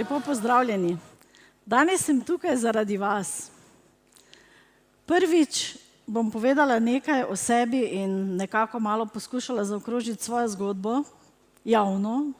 Lepo pozdravljeni. Danes sem tukaj zaradi vas. Prvič bom povedala nekaj o sebi in nekako malo poskušala zaokrožiti svojo zgodbo javno.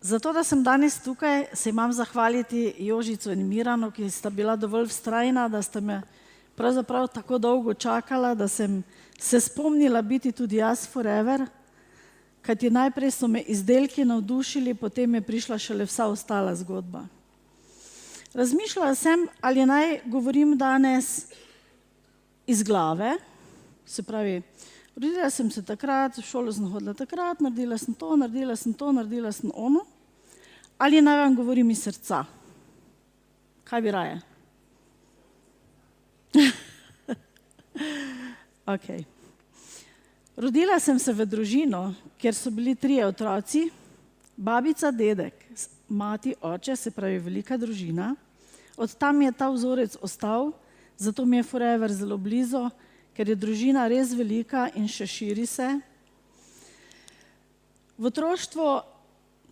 Zato, da sem danes tukaj, se imam zahvaliti Jožicu in Miranu, ki sta bila dovolj vztrajna, da sta me pravzaprav tako dolgo čakala, da sem se spomnila biti tudi jaz forever, kajti najprej so me izdelki navdušili, potem je prišla šele vsa ostala zgodba. Razmišljala sem, ali naj govorim danes iz glave, se pravi, rodila sem se takrat, v šolo sem hodila takrat, naredila sem to, naredila sem to, naredila sem ono, ali naj vam govorim iz srca. Kaj bi raje? Okej. Rodila sem se v družino, kjer so bili 3 otroci, babica, dedek, mati, oče, se pravi velika družina. Od tam je ta vzorec ostal, zato mi je forever zelo blizu, ker je družina res velika in še širi se.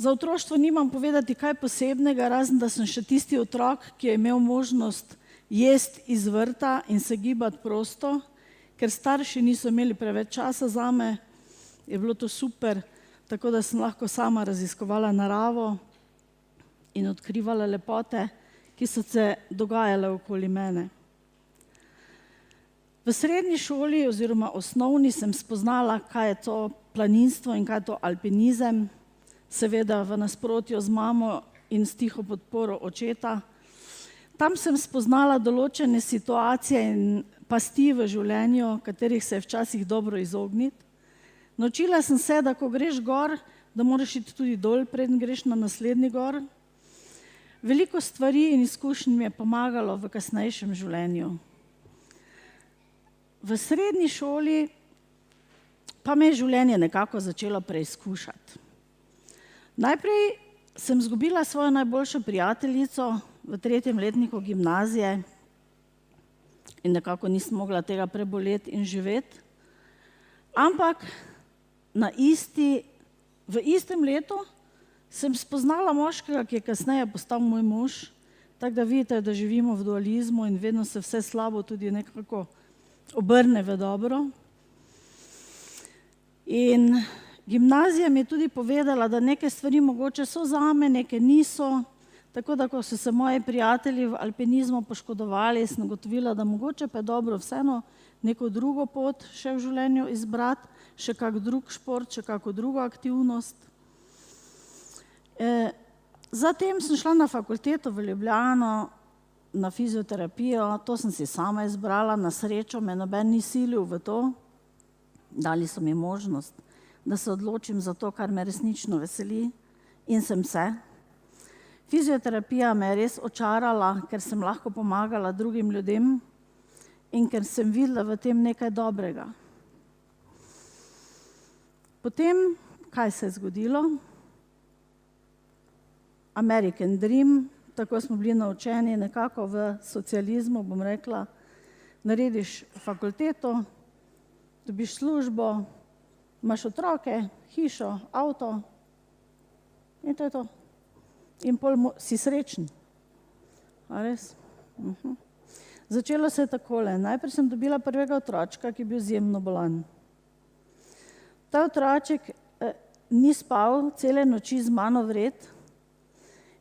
Za otroštvo nimam povedati kaj posebnega, razen da sem še tisti otrok, ki je imel možnost jesti iz vrta in se gibati prosto, ker starši niso imeli preveč časa zame, je bilo to super, tako da sem lahko sama raziskovala naravo in odkrivala lepote, ki so se dogajale okoli mene. V srednji šoli oziroma osnovni sem spoznala, kaj je to planinstvo in kaj je to alpinizem, seveda v nasprotju z mamo in s tiho podporo očeta. Tam sem spoznala določene situacije in pasti v življenju, katerih se je včasih dobro izogniti. Naučila sem se, da ko greš gor, da moraš iti tudi dol, preden greš na naslednji gor. Veliko stvari in izkušenj mi je pomagalo v kasnejšem življenju. V srednji šoli pa me je življenje nekako začelo preizkušati. Najprej sem izgubila svojo najboljšo prijateljico v 3. letniku gimnazije in nekako nisem mogla tega preboleti in živeti. Ampak v istem letu sem spoznala moškega, ki je kasneje postal moj mož, tako da vidite, da živimo v dualizmu in vedno se vse slabo tudi nekako obrne v dobro. In gimnazija mi je tudi povedala, da neke stvari mogoče so zame, neke niso, tako da ko so se moji prijatelji v alpinizmu poškodovali, sem ugotovila, da mogoče pa je dobro vseeno neko drugo pot še v življenju izbrati, še kak drug šport, še kako drugo aktivnost. Zatem sem šla na fakulteto v Ljubljano, na fizioterapijo, to sem si sama izbrala, na srečo me noben ni silil v to, dali so mi možnost, da se odločim za to, kar me resnično veseli in sem se. Fizioterapija me je res očarala, ker sem lahko pomagala drugim ljudem in ker sem videla v tem nekaj dobrega. Potem, kaj se je zgodilo? American Dream, tako smo bili naučeni nekako v socializmu, bom rekla, narediš fakulteto, dobiš službo, imaš otroke, hišo, avto in to je to. In pol si srečen. A res? Začelo se je takole. Najprej sem dobila prvega otročka, ki je bil izjemno bolan. Ta otroček ni spal cele noči z mano vred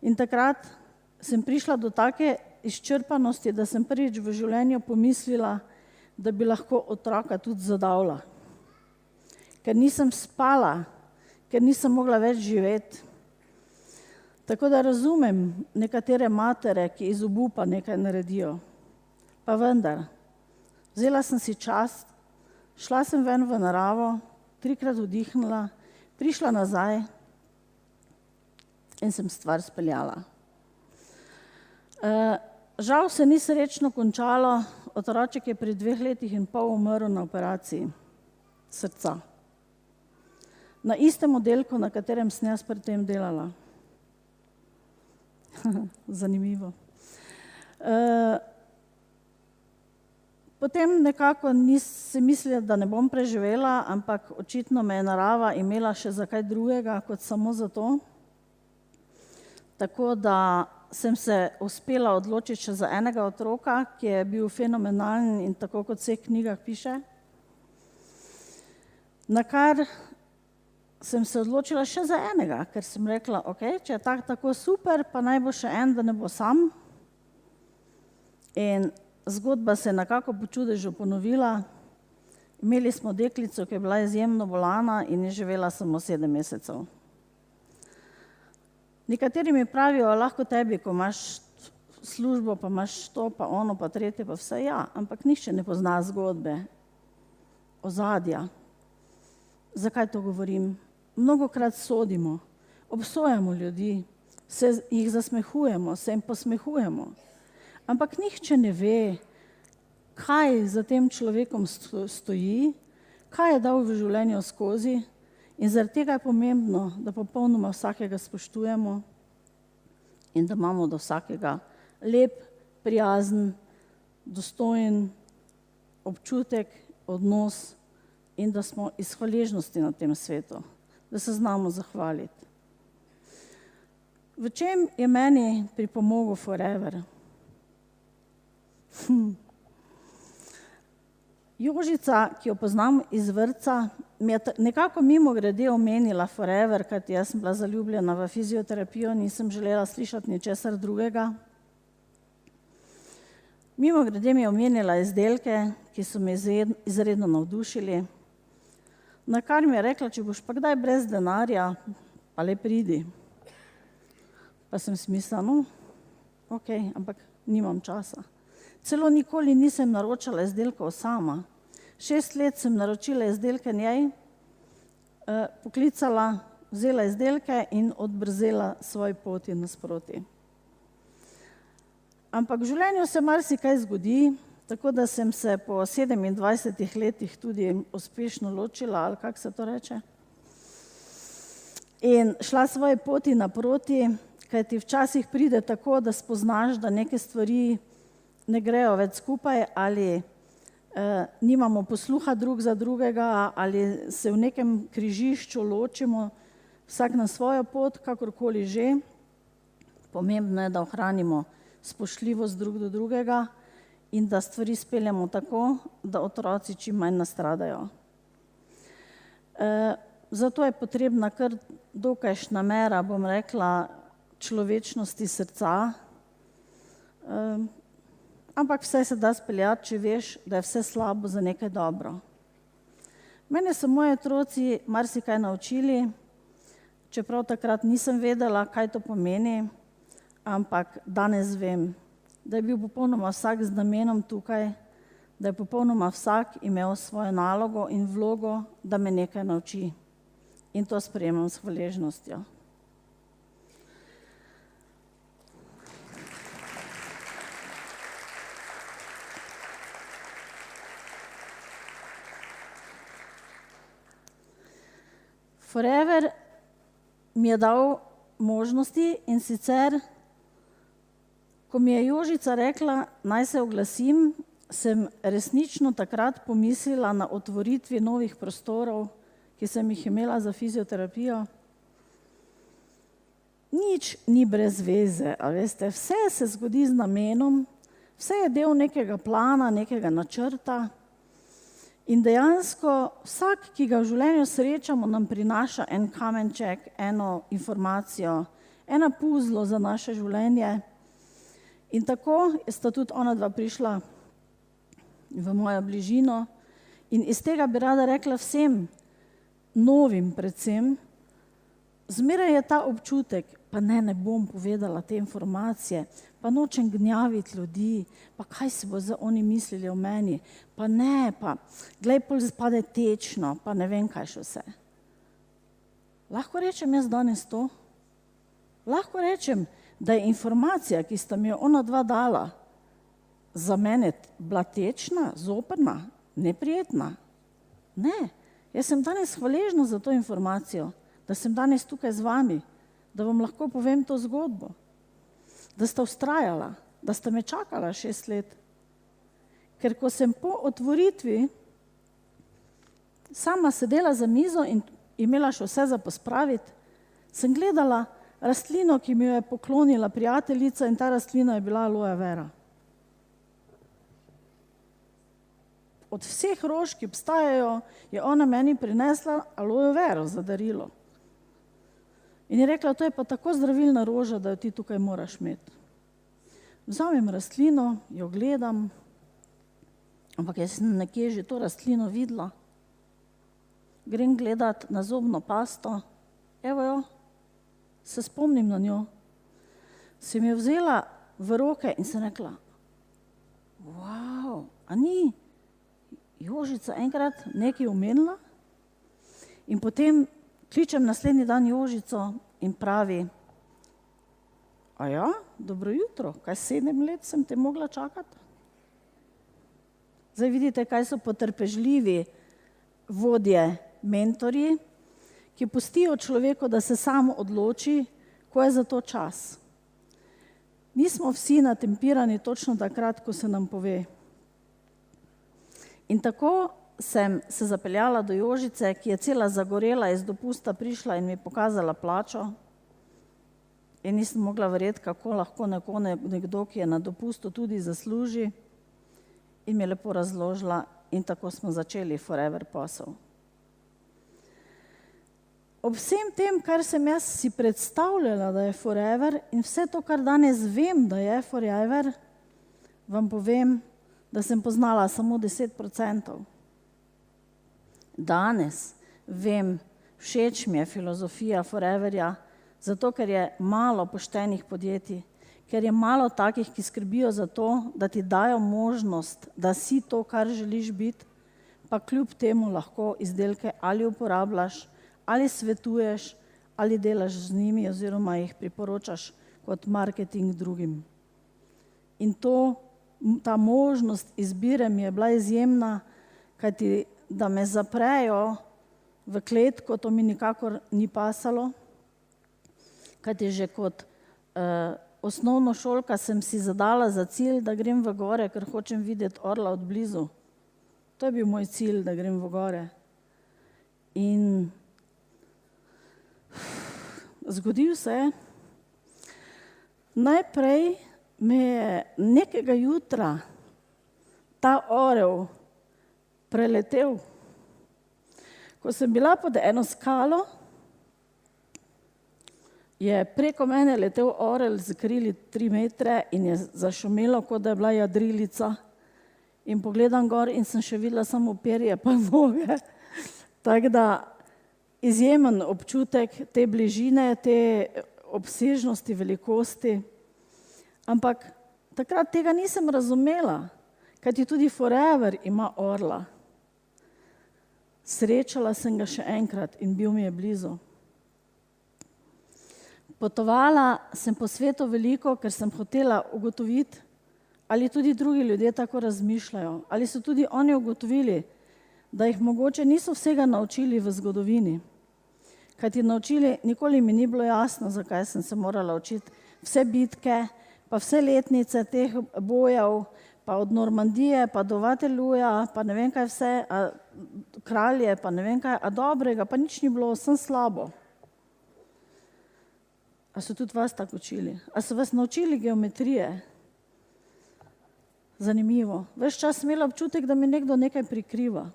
in takrat sem prišla do take izčrpanosti, da sem prvič v življenju pomislila, da bi lahko otroka tudi zadavila. Ker nisem spala, ker nisem mogla več živeti. Tako da razumem nekatere matere, ki iz obupa nekaj naredijo. Pa vendar, vzela sem si čas, šla sem ven v naravo, 3-krat vdihnila, prišla nazaj in sem stvar speljala. Žal se ni srečno končalo, otroček je pri 2 letih in pol umrl na operaciji srca. Na istem oddelku, na katerem sem jaz pri tem delala. Zanimivo. Potem nekako si mislila, da ne bom preživela, ampak očitno me je narava imela še za kaj drugega, kot samo za to. tako da sem se uspela odločiti še za enega otroka, ki je bil fenomenalen in tako kot v vseh knjigah piše. Na kar sem se odločila še za enega, ker sem rekla, ok, če je tako super, pa naj bo še en, da ne bo sam. In zgodba se je nekako po čudežu ponovila. Imeli smo deklico, ki je bila izjemno bolana in je živela samo 7 mesecev. Nekateri mi pravijo, lahko tebi, ko imaš službo, pa imaš to, pa ono, pa tretje, pa vse, ja, ampak nihče ne pozna zgodbe, ozadja. Zakaj to govorim? Mnogokrat sodimo, obsojamo ljudi, jih zasmehujemo, se jim posmehujemo, ampak nihče ne ve, kaj za tem človekom stoji, kaj je dal v življenju skozi. In zaradi tega je pomembno, da popolnoma vsakega spoštujemo in da imamo do vsakega lep, prijazen, dostojen občutek, odnos in da smo iz hvaležnosti na tem svetu, da se znamo zahvaliti. V čem je meni pripomogel Forever? Jožica, ki jo poznam iz vrtca, mi je nekako mimogrede omenila Forever, kajti jaz sem bila zaljubljena v fizioterapijo, nisem želela slišati ničesar drugega. Mimogrede mi je omenila izdelke, ki so me izredno navdušili, na kar mi je rekla, če boš pa kdaj brez denarja, pa le pridi. Pa sem si mislila, no, ok, ampak nimam časa. Celo nikoli nisem naročala izdelkov sama. 6 let sem naročila izdelke njej, poklicala, vzela izdelke in odbrzela svoj poti nasproti. Ampak v življenju se marsikaj zgodi, tako da sem se po 27 letih tudi uspešno ločila, ali kako se to reče, in šla svoje poti naproti, kajti včasih pride tako, da spoznaš, da neke stvari ne grejo več skupaj ali nimamo posluha drug za drugega ali se v nekem križišču ločimo, vsak na svojo pot, kakorkoli že. Pomembno je, da ohranimo spoštljivost drug do drugega in da stvari speljemo tako, da otroci čim manj nastradajo. Zato je potrebna kar dokajšna mera, bom rekla, človečnosti srca, ampak vse se da speljati, če veš, da je vse slabo za nekaj dobro. Mene so moji otroci marsikaj naučili, čeprav takrat nisem vedela, kaj to pomeni, ampak danes vem, da je bil popolnoma vsak z namenom tukaj, da je popolnoma vsak imel svojo nalogo in vlogo, da me nekaj nauči. In to sprejemam s hvaležnostjo. Forever mi je dal možnosti in sicer, ko mi je Jožica rekla, naj se oglasim, sem resnično takrat pomislila na otvoritvi novih prostorov, ki sem jih imela za fizioterapijo. Nič ni brez veze, a veste, vse se zgodi z namenom, vse je del nekega plana, nekega načrta. In dejansko vsak, ki ga v življenju srečamo, nam prinaša en kamenček, eno informacijo, ena puzlo za naše življenje. In tako sta tudi ona dva prišla v mojo bližino. In iz tega bi rada rekla vsem, novim predvsem, zmeraj je ta občutek, pa ne bom povedala te informacije, pa nočem gnjaviti ljudi, pa kaj si bo zdaj oni mislili o meni, pa ne, pa glej, pol spade tečno, pa ne vem, kaj še vse. Lahko rečem jaz danes to? Lahko rečem, da je informacija, ki sta mi jo ona dva dala, za mene bila tečna, zoprna, neprijetna? Ne, jaz sem danes hvaležna za to informacijo, da sem danes tukaj z vami, da vam lahko povem to zgodbo, da sta vztrajala, da sta me čakala 6 let. Ker ko sem po otvoritvi sama sedela za mizo in imela še vse za pospraviti, sem gledala, rastlino, ki mi jo je poklonila prijateljica, in ta rastlina je bila aloe vera. Od vseh rož, ki obstajajo, je ona meni prinesla aloe vero za darilo. In je rekla, to je pa tako zdravilna roža, da jo ti tukaj moraš imeti. Vzamem rastlino, jo gledam, ampak jaz sem nekje že to rastlino videla. Grem gledat na zobno pasto, evo jo, se spomnim na njo. Sem jo vzela v roke in sem rekla, wow, a ni Jožica enkrat nekaj omenila? In potem kličem naslednji dan Jožico in pravi, a ja, dobro jutro, kaj 7 let sem te mogla čakati? Zdaj vidite, kaj so potrpežljivi vodje, mentorji, ki pustijo človeku, da se sam odloči, ko je za to čas. Nismo vsi natempirani točno takrat, ko se nam pove. In tako sem se zapeljala do Jožice, ki je cela zagorela, iz dopusta prišla in mi pokazala plačo. In nisem mogla verjeti, kako lahko nekdo, ki je na dopustu, tudi zasluži. In mi je lepo razložila in tako smo začeli Forever posel. Ob vsem tem, kar sem jaz si predstavljala, da je Forever, in vse to, kar danes vem, da je Forever, vam povem, da sem poznala samo 10%. Danes vem, všeč mi je filozofija Foreverja, zato ker je malo poštenih podjetij, ker je malo takih, ki skrbijo za to, da ti dajo možnost, da si to, kar želiš biti, pa kljub temu lahko izdelke ali uporabljaš, ali svetuješ, ali delaš z njimi oziroma jih priporočaš kot marketing drugim. In ta možnost izbire mi je bila izjemna, kajti da me zaprejo v kletko, to mi nikakor ni pasalo, kajti že kot osnovnošolka sem si zadala za cilj, da grem v gore, ker hočem videti orla od blizu. To je bil moj cilj, da grem v gore. In zgodil se je, najprej me je nekega jutra ta orel preletel. Ko sem bila pod eno skalo, je preko mene letel orel z krili 3 metre in je zašumelo, kot da je bila jadrilica. In pogledam gor in sem še videla samo perje pa noge. Tako da izjemen občutek te bližine, te obsežnosti, velikosti. Ampak takrat tega nisem razumela, kajti tudi Forever ima orla. Srečala sem ga še enkrat in bil mi je blizu. Potovala sem po svetu veliko, ker sem hotela ugotoviti, ali tudi drugi ljudje tako razmišljajo, ali so tudi oni ugotovili, da jih mogoče niso vsega naučili v zgodovini. Kajti naučili, nikoli mi ni bilo jasno, zakaj sem se morala učiti vse bitke, pa vse letnice teh bojev, pa od Normandije, pa do Waterlooja, pa ne vem kaj vse, kralje, pa ne vem kaj, a dobrega, pa nič ni bilo, sem slabo. A so tudi vas tako učili? A so vas naučili geometrije? Zanimivo. Ves čas sem imela občutek, da mi nekdo nekaj prikriva.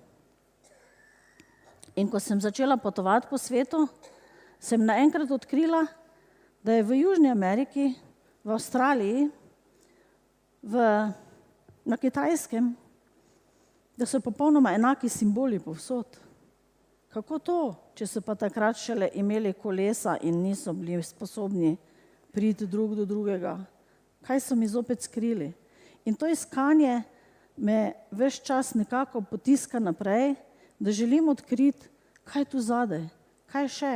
In ko sem začela potovati po svetu, sem naenkrat odkrila, da je v Južni Ameriki, v Avstraliji, na Kitajskem, da so popolnoma enaki simboli povsod. Kako to, če so pa takrat šele imeli kolesa in niso bili sposobni priti drug do drugega? Kaj so mi zopet skrili? In to iskanje me ves čas nekako potiska naprej, da želim odkriti, kaj je tu zadaj, kaj še,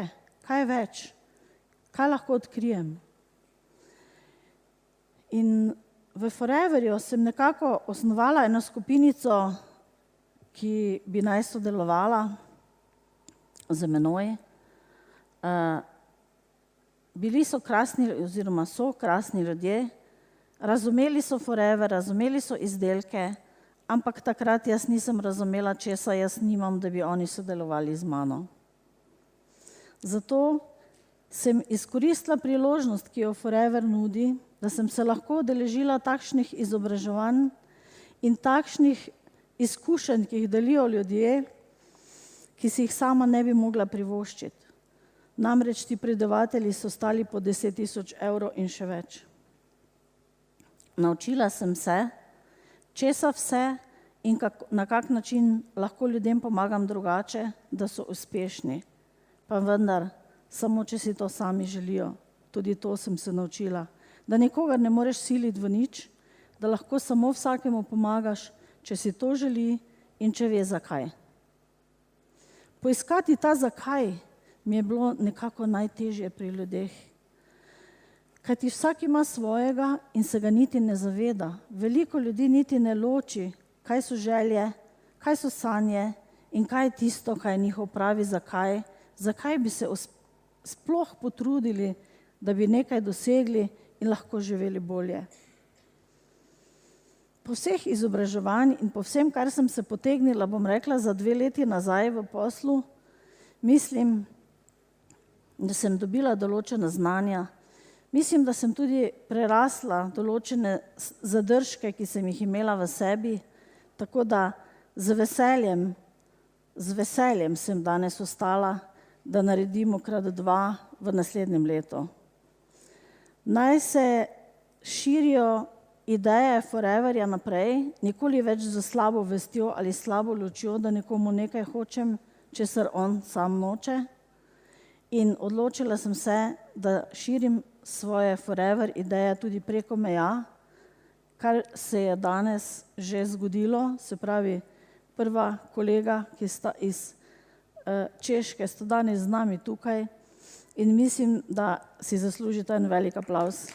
kaj več, kaj lahko odkrijem. In v Foreverju sem nekako osnovala eno skupinico, ki bi naj sodelovala z menoj. Bili so krasni, oziroma so krasni ljudje, razumeli so Forever, razumeli so izdelke, ampak takrat jaz nisem razumela, česa jaz nimam, da bi oni sodelovali z mano. Zato sem izkoristila priložnost, ki jo Forever nudi, da sem se lahko udeležila takšnih izobraževanj in takšnih izkušenj, ki jih delijo ljudje, ki si jih sama ne bi mogla privoščiti. Namreč ti predavatelji so stali po 10 000 evrov in še več. Naučila sem se, česa vse in na kak način lahko ljudem pomagam drugače, da so uspešni. Pa vendar, samo če si to sami želijo. Tudi to sem se naučila. Da nikogar ne moreš siliti v nič, da lahko samo vsakemu pomagaš, če si to želi in če ve zakaj. Poiskati ta zakaj mi je bilo nekako najtežje pri ljudeh. Kajti vsak ima svojega in se ga niti ne zaveda. Veliko ljudi niti ne loči, kaj so želje, kaj so sanje in kaj je tisto, kaj je njihov pravi zakaj. Zakaj bi se sploh potrudili, da bi nekaj dosegli in lahko živeli bolje. Po vseh izobraževanj in po vsem, kar sem se potegnila, bom rekla, za 2 leti nazaj v poslu, mislim, da sem dobila določena znanja. Mislim, da sem tudi prerasla določene zadržke, ki sem jih imela v sebi, tako da z veseljem sem danes ostala, da naredimo ×2 v naslednjem letu. Naj se širijo ideje Foreverja naprej, nikoli več z slabo vestjo ali slabo lučjo, da nekomu nekaj hočem, česar on sam noče. In odločila sem se, da širim svoje Forever ideje tudi preko meja, kar se je danes že zgodilo, se pravi, prva kolega, ki sta iz Češke, sta danes z nami tukaj in mislim, da si zaslužita en velik aplavz.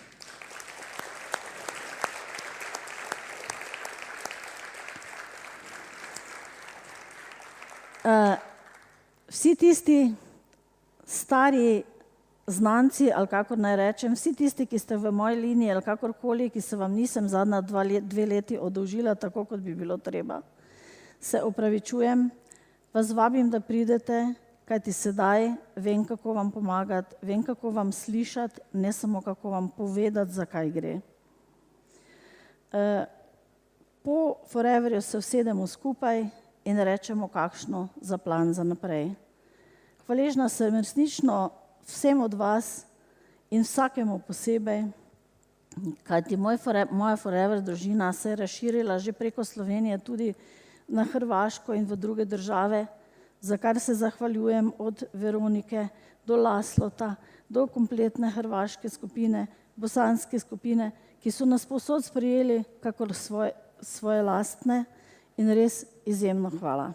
Vsi tisti stari znanci, ali kakor naj rečem, vsi tisti, ki ste v moji liniji ali kakorkoli, ki se vam nisem zadnja 2 leti oddolžila tako, kot bi bilo treba, se opravičujem, vas vabim, da pridete, kajti sedaj vem, kako vam pomagati, vem, kako vam slišati, ne samo kako vam povedati, zakaj gre. Po Foreverju se usedemo skupaj in rečemo, kakšno za plan za naprej. Hvaležna sem resnično vsem od vas in vsakemu posebej, kajti moja Forever družina se je razširila že preko Slovenije tudi na Hrvaško in v druge države, za kar se zahvaljujem od Veronike do Laslota, do kompletne hrvaške skupine, bosanske skupine, ki so nas povsod sprejeli kakor svoje lastne in res izjemno hvala.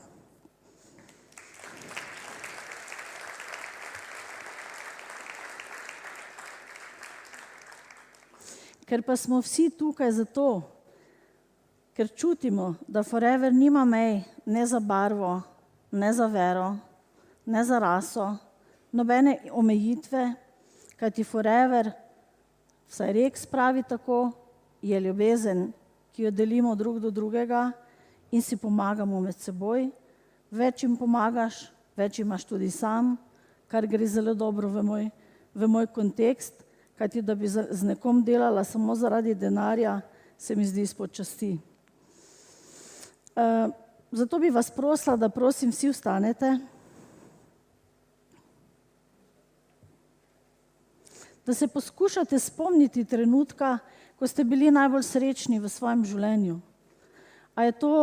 Ker pa smo vsi tukaj zato, ker čutimo, da Forever nima mej ne za barvo, ne za vero, ne za raso, nobene omejitve, kajti Forever, vsaj Rex pravi tako, je ljubezen, ki jo delimo drug do drugega in si pomagamo med seboj. Več jim pomagaš, več imaš tudi sam, kar gre zelo dobro v moj kontekst, kajti da bi z nekom delala samo zaradi denarja, se mi zdi izpod časti. Zato bi vas prosila, da prosim vsi vstanete, da se poskušate spomniti trenutka, ko ste bili najbolj srečni v svojem življenju. A je to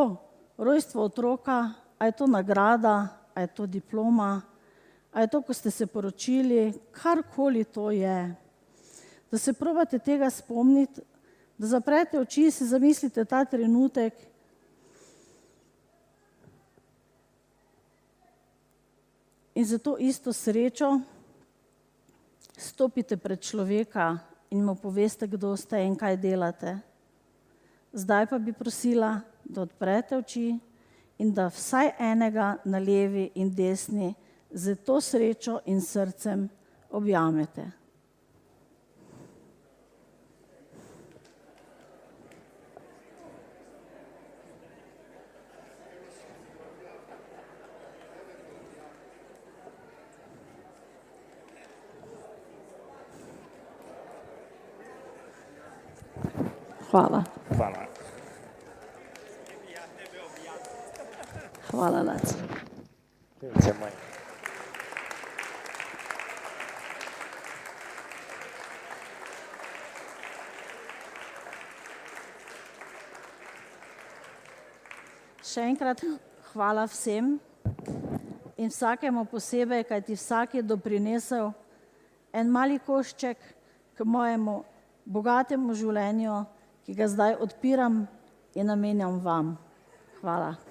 rojstvo otroka, a je to nagrada, a je to diploma, a je to, ko ste se poročili, karkoli to je. Da se probate tega spomniti, da zaprete oči, si zamislite ta trenutek in za to isto srečo stopite pred človeka in mu poveste, kdo ste in kaj delate. Zdaj pa bi prosila, da odprete oči in da vsaj enega na levi in desni z to srečo in srcem objamete. Hvala. Hvala. Hvala, Laci. Še enkrat hvala vsem in vsakemu posebej, kajti vsak je doprinesel en mali košček k mojemu bogatemu življenju, ki ga zdaj odpiram in namenjam vam. Hvala.